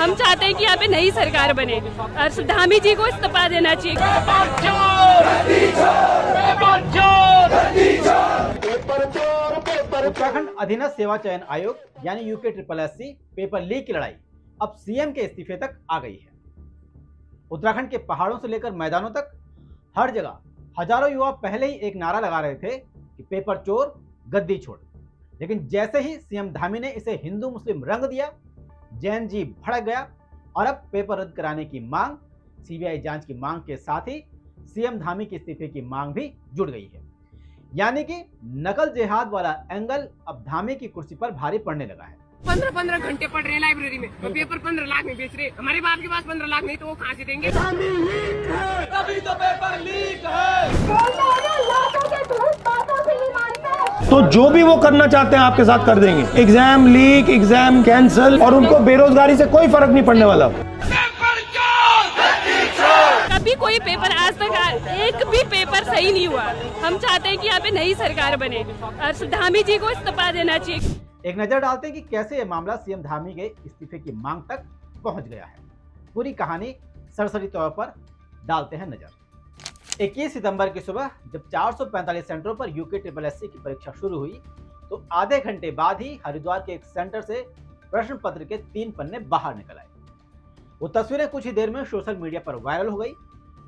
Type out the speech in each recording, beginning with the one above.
हम चाहते हैं कि यहाँ पे नई सरकार बने और धामी जी को इस्तीफा देना चाहिए। उत्तराखंड अधीनस्थ सेवा चयन आयोग यानी UKSSC पेपर लीक की लड़ाई अब सीएम के इस्तीफे तक आ गई है। उत्तराखंड के पहाड़ों से लेकर मैदानों तक हर जगह हजारों युवा पहले ही एक नारा लगा रहे थे कि पेपर चोर गद्दी छोड़, लेकिन जैसे ही सीएम धामी ने इसे हिंदू मुस्लिम रंग दिया, जैन जी भड़क गया और अब पेपर रद्द कराने की मांग, सीबीआई जांच की मांग के साथ ही सीएम धामी के इस्तीफे की मांग भी जुड़ गई है। यानी कि नकल जिहाद वाला एंगल अब धामी की कुर्सी पर भारी पड़ने लगा है। 15-15 घंटे पढ़ रहे हैं लाइब्रेरी में और पेपर 15 लाख में बेच रहे। हमारे बाप के पास 15 लाख नहीं तो वो कहाँ से देंगे? तभी तो पेपर लीक है। तो जो भी वो करना चाहते हैं आपके साथ कर देंगे। एग्जाम लीक, एग्जाम कैंसिल और उनको बेरोजगारी से कोई फर्क नहीं पड़ने वाला। कभी कोई पेपर आज तक एक भी पेपर सही नहीं हुआ। हम चाहते हैं कि यहाँ पे नई सरकार बने और धामी जी को इस्तीफा देना चाहिए। एक नजर डालते हैं कि कैसे यह मामला सीएम धामी के इस्तीफे की मांग तक पहुंच गया है। पूरी कहानी सरसरी तौर पर डालते हैं नजर। 21 सितंबर की सुबह जब 445 सेंटरों पर UKSSC की परीक्षा शुरू हुई तो आधे घंटे बाद ही हरिद्वार के एक सेंटर से प्रश्न पत्र के 3 पन्ने बाहर निकल आए। वो तस्वीरें कुछ ही देर में सोशल मीडिया पर वायरल हो गई,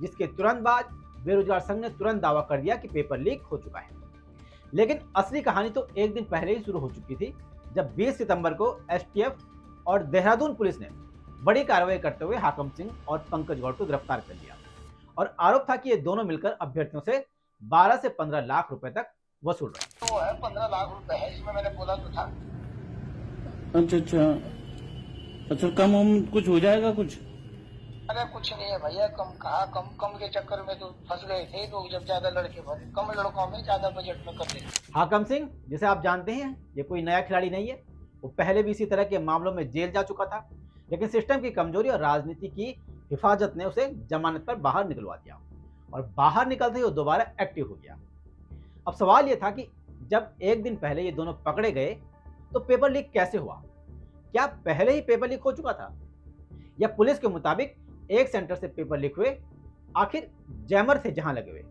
जिसके तुरंत बाद बेरोजगार संघ ने तुरंत दावा कर दिया कि पेपर लीक हो चुका है। लेकिन असली कहानी तो एक दिन पहले ही शुरू हो चुकी थी, जब 20 सितंबर को STF और देहरादून पुलिस ने बड़ी कार्रवाई करते हुए हाकम सिंह और पंकज गौड़ को गिरफ्तार कर लिया और आरोप था कि ये दोनों मिलकर अभ्यर्थियों से 12 से 15 लाख रुपए तक वसूल रहे। तो है 15 लाख रुपए है, इसमें मैंने बोला तो था। अच्छा, कम हम कुछ हो जाएगा कुछ? अरे कुछ नहीं है भैया, कम कहा, कम के चक्कर में तो फंस गए थे लोग। जब ज्यादा लड़के भरे, कम लड़कों में ज्यादा बजट में कर दे। हाकम सिंह, जिसे आप जानते हैं, ये कोई नया खिलाड़ी नहीं है। वो पहले भी इसी तरह के मामलों में जेल जा चुका था, लेकिन सिस्टम की कमजोरी और राजनीति की हिफाजत ने उसे जमानत पर बाहर निकलवा दिया और बाहर निकलते ही वो दोबारा एक्टिव हो गया। अब सवाल ये था कि जब एक दिन पहले ये दोनों पकड़े गए तो पेपर लीक कैसे हुआ? क्या पहले ही पेपर लीक हो चुका था, या पुलिस के मुताबिक एक सेंटर से पेपर लीक हुए? आखिर जैमर थे जहां लगे हुए,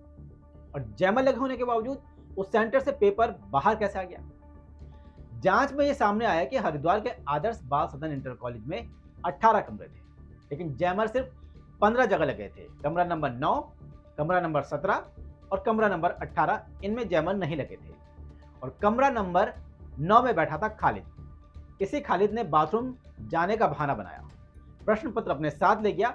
और जैमर लगे होने के बावजूद उस सेंटर से पेपर बाहर कैसे आ गया? जांच में यह सामने आया कि हरिद्वार के आदर्श बाल सदन इंटर कॉलेज में 18 कमरे थे, लेकिन जैमर सिर्फ 15 जगह लगे थे। कमरा नंबर 9, कमरा नंबर 17 और कमरा नंबर 18, इनमें जैमर नहीं लगे थे। और कमरा नंबर 9 में बैठा था खालिद। इसी खालिद ने बाथरूम जाने का बहाना बनाया, प्रश्न पत्र अपने साथ ले गया,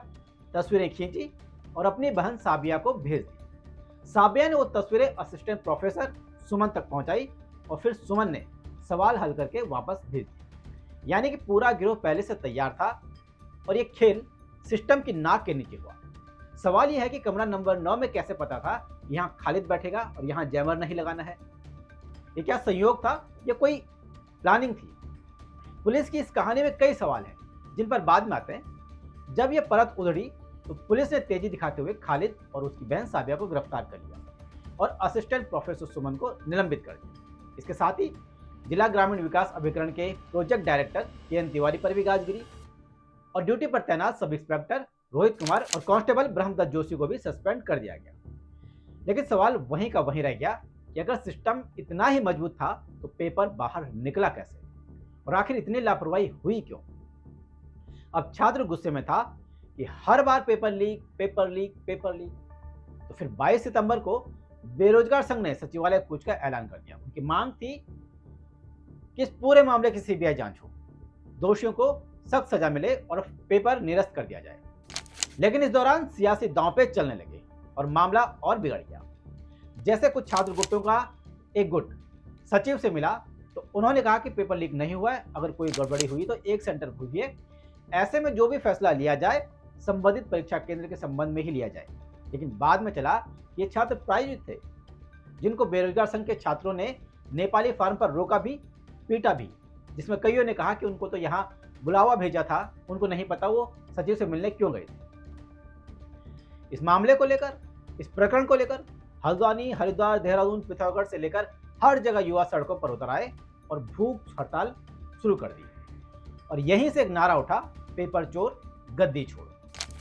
तस्वीरें खींची और अपनी बहन साबिया को भेज दी। साबिया ने वो तस्वीरें असिस्टेंट प्रोफेसर सुमन तक पहुंचाई और फिर सुमन ने सवाल हल करके वापस भेज दी। यानी कि पूरा गिरोह पहले से तैयार था और ये खेल सिस्टम की नाक के नीचे हुआ। सवाल यह है कि कमरा नंबर 9 में कैसे पता था यहाँ खालिद बैठेगा और यहाँ जैमर नहीं लगाना है? ये क्या संयोग था या कोई प्लानिंग थी? पुलिस की इस कहानी में कई सवाल हैं जिन पर बाद में आते हैं। जब यह परत उधड़ी तो पुलिस ने तेजी दिखाते हुए खालिद और उसकी बहन साबिया को गिरफ्तार कर लिया और असिस्टेंट प्रोफेसर सुमन को निलंबित कर दिया। इसके साथ ही जिला ग्रामीण विकास अभिकरण के प्रोजेक्ट डायरेक्टर KN तिवारी पर भी गाज गिरी और ड्यूटी पर तैनात सब इंस्पेक्टर रोहित कुमार और कांस्टेबल ब्रह्मदत्त जोशी को भी सस्पेंड कर दिया गया। लेकिन सवाल वहीं का वहीं रह गया कि अगर सिस्टम इतना ही मजबूत था तो पेपर बाहर निकला कैसे, और आखिर इतनी लापरवाही हुई क्यों? अब छात्र गुस्से में था कि हर बार paper leak, paper leak, paper leak. तो फिर 22 सितंबर को बेरोजगार संघ ने सचिवालय कूच का ऐलान कर दिया। उनकी मांग थी कि इस पूरे मामले की CBI जांच हो, दोषियों को सख्त सजा मिले और पेपर निरस्त कर दिया जाए। लेकिन इस दौरान सियासी दांवपेच चलने लगे और मामला और बिगड़ गया। जैसे कुछ छात्र गुटों का एक गुट सचिव से मिला तो उन्होंने कहा कि पेपर लीक नहीं हुआ है, अगर कोई गड़बड़ी हुई तो एक सेंटर भेजिए, ऐसे में जो भी फैसला लिया जाए संबंधित परीक्षा केंद्र के संबंध में ही लिया जाए। लेकिन बाद में चला ये छात्र प्रायोजित थे, जिनको बेरोजगार संघ के छात्रों ने नेपाली फार्म पर रोका भी, पीटा भी, जिसमें कईयों ने कहा कि उनको तो यहाँ बुलावा भेजा था, उनको नहीं पता वो सचिव से मिलने क्यों गए थे। इस मामले को लेकर, इस प्रकरण को लेकर हल्द्वानी, हरिद्वार, देहरादून, पिथौरागढ़ से लेकर हर जगह युवा सड़कों पर उतर आए और भूख हड़ताल शुरू कर दी। और यहीं से एक नारा उठा पेपर चोर गद्दी छोड़।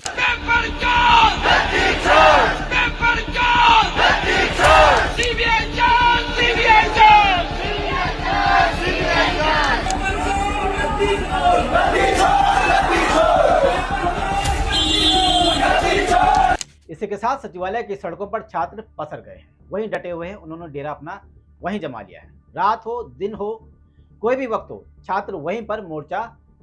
पेपर चोर गद्दी छोड़, पेपर चोर गद्दी छोड़, सीबीआई चोर, सीबीआई चोर, सीबीआई चोर, सीबीआई चोर, गद्दी छोड़, गद्दी छोड़, गद्दी छोड़। इसी के साथ सचिवालय की सड़कों पर छात्र पसर गए हैं, वहीं डटे हुए हैं, उन्होंने डेरा अपना वहीं जमा लिया है। रात हो दिन हो कोई भी वक्त हो, छात्र वहीं पर मोर्चा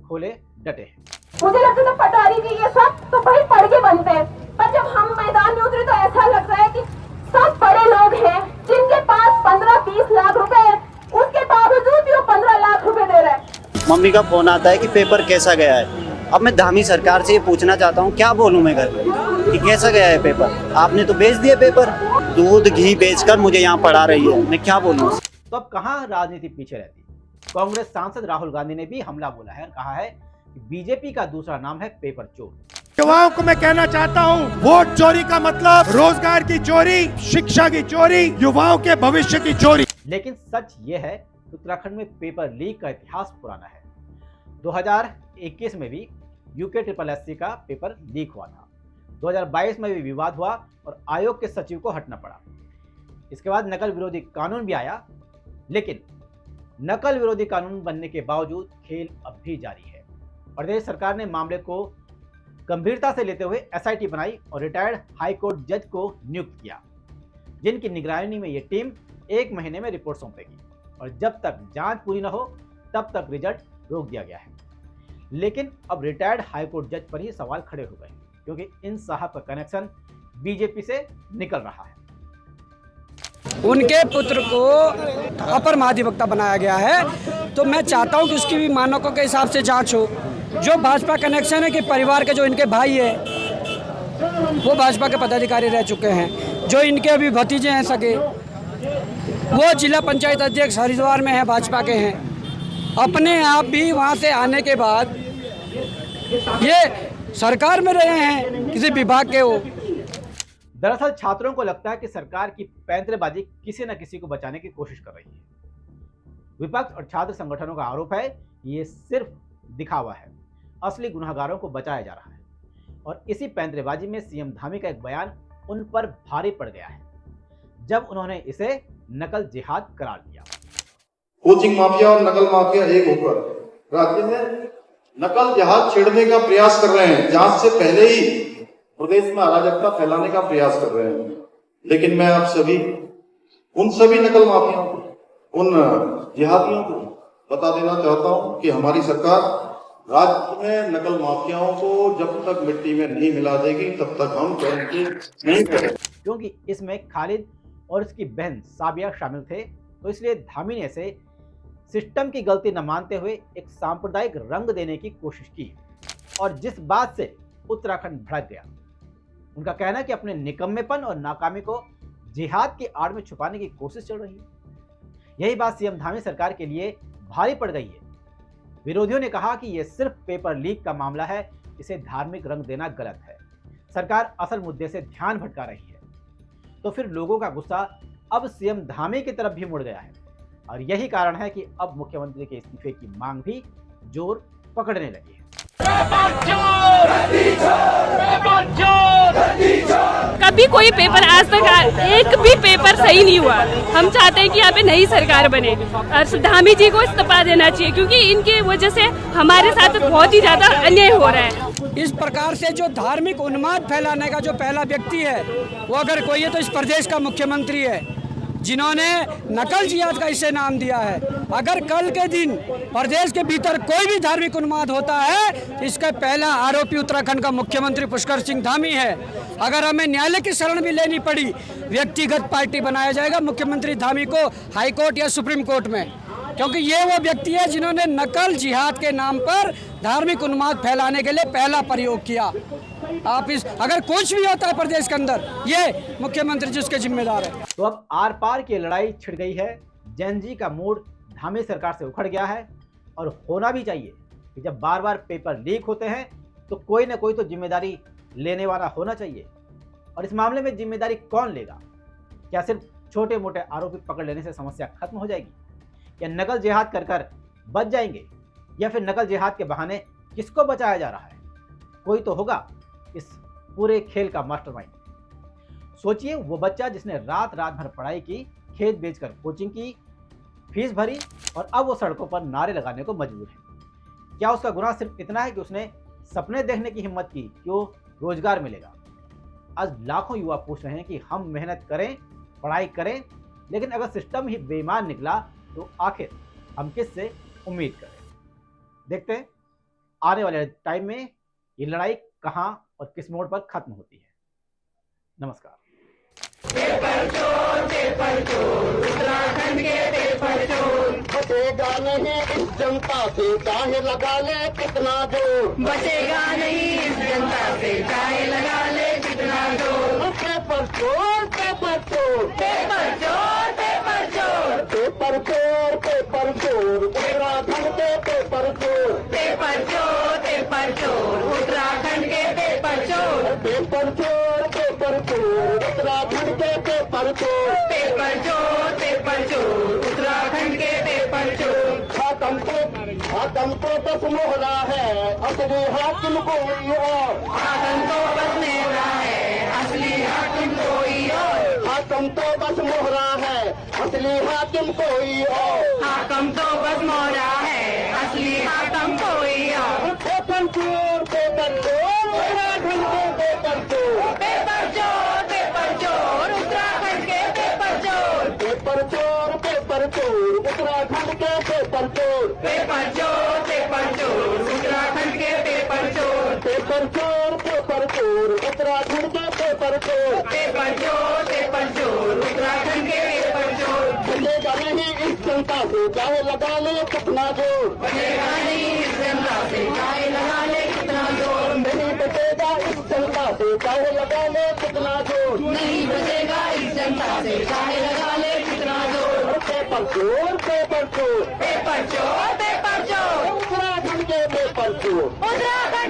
खोले डटे हैं। मुझे लगता था पटारी जी ये सब तो भाई पढ़ के बनते हैं, पर जब हम मैदान में उतरे तो ऐसा लग रहा है कि सब बड़े लोग हैं जिनके पास 15-20 लाख रुपए है, उसके बावजूद भी वो 15 लाख रुपए दे रहे हैं। मम्मी का फोन आता है कि पेपर कैसा गया है। अब मैं धामी सरकार से ये पूछना चाहता हूँ, क्या बोलूँ मैं घर में कि कैसा गया है पेपर? आपने तो बेच दिए पेपर, दूध घी बेचकर मुझे यहाँ पढ़ा रही है, मैं क्या बोलूँ? तो अब कहाँ राजनीति पीछे रहती? कांग्रेस सांसद राहुल गांधी ने भी हमला बोला है और कहा है कि बीजेपी का दूसरा नाम है पेपर चोर। युवाओं को मैं कहना चाहता हूँ, वोट चोरी का मतलब रोजगार की चोरी, शिक्षा की चोरी, युवाओं के भविष्य की चोरी। लेकिन सच ये है कि उत्तराखंड में पेपर लीक का इतिहास पुराना है। 2021 में भी यूके SSSC का पेपर लीक हुआ था। 2022 में भी विवाद हुआ और आयोग के सचिव को हटना पड़ा। इसके बाद नकल विरोधी कानून भी आया, लेकिन नकल विरोधी कानून बनने के बावजूद खेल अब भी जारी है। प्रदेश सरकार ने मामले को गंभीरता से लेते हुए SIT बनाई और रिटायर्ड हाई कोर्ट जज को नियुक्त किया, जिनकी निगरानी में ये टीम 1 महीने में रिपोर्ट सौंपेगी और जब तक जांच पूरी न हो तब तक रिजल्ट रोक दिया गया है। लेकिन अब रिटायर्ड हाई कोर्ट जज पर ही सवाल खड़े हो गए, क्योंकि इन साहब का कनेक्शन बीजेपी से निकल रहा है। उनके पुत्र को अपर महाधिवक्ता बनाया गया है, तो मैं चाहता हूं कि उसकी भी मानकों के हिसाब से जांच हो। जो भाजपा कनेक्शन है कि परिवार के जो इनके भाई है वो भाजपा के पदाधिकारी रह चुके हैं, जो इनके अभी भतीजे हैं सगे वो जिला पंचायत अध्यक्ष हरिद्वार में है, भाजपा के हैं। अपने आप भी वहां से आने के बाद ये सरकार में रहे हैं, किसी विभाग के हो। दरअसल छात्रों को लगता है कि सरकार की पैंतरेबाजी किसी न किसी को बचाने की कोशिश कर रही है। विपक्ष और छात्र संगठनों का आरोप है कि ये सिर्फ दिखावा है, असली गुनहगारों को बचाया जा रहा है। और इसी पैंतरेबाजी में सीएम धामी का एक बयान उन पर भारी पड़ गया है, जब उन्होंने इसे नकल जिहाद करार दिया। कोचिंग माफिया और नकल माफिया एक होकर राज्य में नकल जिहाद छेड़ने का प्रयास कर रहे हैं, जांच से पहले ही प्रदेश में अराजकता फैलाने का प्रयास कर रहे हैं। लेकिन मैं आप सभी उन सभी नकल माफियाओं को, उन जिहादियों को बता देना चाहता हूं कि हमारी सरकार राज्य में नकल माफियाओं को जब तक मिट्टी में नहीं मिला देगी तब तक हम गारंटी नहीं करेंगे। क्योंकि इसमें खालिद और उसकी बहन साबिया शामिल थे, तो इसलिए धामी ने से सिस्टम की गलती न मानते हुए एक सांप्रदायिक रंग देने की कोशिश की और जिस बात से उत्तराखंड भड़क गया। उनका कहना है कि अपने निकम्मेपन और नाकामी को जिहाद की आड़ में छुपाने की कोशिश चल रही है। यही बात सीएम धामी सरकार के लिए भारी पड़ गई है। विरोधियों ने कहा कि यह सिर्फ पेपर लीक का मामला है, इसे धार्मिक रंग देना गलत है। सरकार असल मुद्दे से ध्यान भटका रही है। तो फिर लोगों का गुस्सा अब सीएम धामी की तरफ भी मुड़ गया है और यही कारण है कि अब मुख्यमंत्री के इस्तीफे की मांग भी जोर पकड़ने लगी है। कभी कोई पेपर आज तक एक भी पेपर सही नहीं हुआ। हम चाहते हैं कि यहाँ पे नई सरकार बने और धामी जी को इस्तीफा देना चाहिए, क्योंकि इनकी वजह से हमारे साथ बहुत ही ज्यादा अन्याय हो रहा है। इस प्रकार से जो धार्मिक उन्माद फैलाने का जो पहला व्यक्ति है वो अगर कोई है तो इस प्रदेश का मुख्यमंत्री है, जिन्होंने नकल जिहाद का इसे नाम दिया है। अगर कल के दिन प्रदेश के भीतर कोई भी धार्मिक उन्माद होता है तो इसका पहला आरोपी उत्तराखंड का मुख्यमंत्री पुष्कर सिंह धामी है। अगर हमें न्यायालय की शरण भी लेनी पड़ी, व्यक्तिगत पार्टी बनाया जाएगा मुख्यमंत्री धामी को हाई कोर्ट या सुप्रीम कोर्ट में, क्योंकि ये वो व्यक्ति है जिन्होंने नकल जिहाद के नाम पर धार्मिक उन्माद फैलाने के लिए पहला प्रयोग किया। आप इस अगर कुछ भी होता है प्रदेश के अंदर, ये मुख्यमंत्री जिसके जिम्मेदार है। तो अब आर पार की लड़ाई छिड़ गई है। जैन जी का मूड धामी सरकार से उखड़ गया है और होना भी चाहिए कि जब बार बार पेपर लीक होते हैं तो कोई ना कोई तो जिम्मेदारी लेने वाला होना चाहिए। और इस मामले में जिम्मेदारी कौन लेगा? क्या सिर्फ छोटे मोटे आरोपी पकड़ लेने से समस्या खत्म हो जाएगी? क्या नकल जिहाद कर बच जाएंगे या फिर नकल जिहाद के बहाने किसको बचाया जा रहा है? कोई तो होगा इस पूरे खेल का मास्टरमाइंड। सोचिए, वो बच्चा जिसने रात रात भर पढ़ाई की, खेत बेचकर कोचिंग की, फीस भरी और अब वो सड़कों पर नारे लगाने को मजबूर है। क्या उसका गुनाह सिर्फ इतना है कि उसने सपने देखने की हिम्मत की कि वो रोजगार मिलेगा? आज लाखों युवा पूछ रहे हैं कि हम मेहनत करें, पढ़ाई करें, लेकिन अगर सिस्टम ही बेईमान निकला तो आखिर हम किससे उम्मीद करें? देखते हैं आने वाले टाइम में ये लड़ाई कहां और किस मोड़ पर खत्म होती है। नमस्कार। पेपर चोर उत्तराखंड के पेपर चोर, बचेगा नहीं इस जनता से चाहे लगा ले कितना जोर, बचेगा नहीं इस जनता से चाहे लगा ले कितना जोर। पेपर चोर पेपर चोर पेपर चोर पेपर चोर पेपर चोर पेपर चोर उत्तराखंड के पेपर चोर, पेपर चोर उत्तराखंड के पेपर चोर, पेपर चोर उत्तराखंड के पेपर चोर, पेपर चोर उत्तराखंड के पेपर चोर। हाकम तो बस मोहरा है, असली हाकिम कोई और, हाकम तो बस मोहरा है, असली हाकिम कोई और, हाकम तो बस मोहरा है, असली हाकिम कोई और, हाकम तो बस मोहरा है, असली हाकिम कोई और। पेपर चोर उत्तराखंड के पेपर चोर, पेपर चोर उत्तराखंड के पेपर चोर, पेपर चोर उत्तराखंड के पेपर चोर, पेपर चोर उत्तराखंड के पेपर चोर, पेपर चोर उत्तराखंड के पेपर चोर, पेपर चोर उत्तराखंड के पेपर चोर। बचेगा नहीं इस जनता से चाहे लगा ले कितना जोर, बचेगा नहीं इस जनता से चाहे लगा ले कितना जोर, नहीं बचेगा इस जनता से चाहे लगा ले कितना जोर, नहीं बचेगा इस जनता से चाहे लगा ले कितना जोर। पेपर चोर पेपर चोर पेपर चोर पेपर चोर उत्तराखंड के पेपर चोर, उत्तराखंड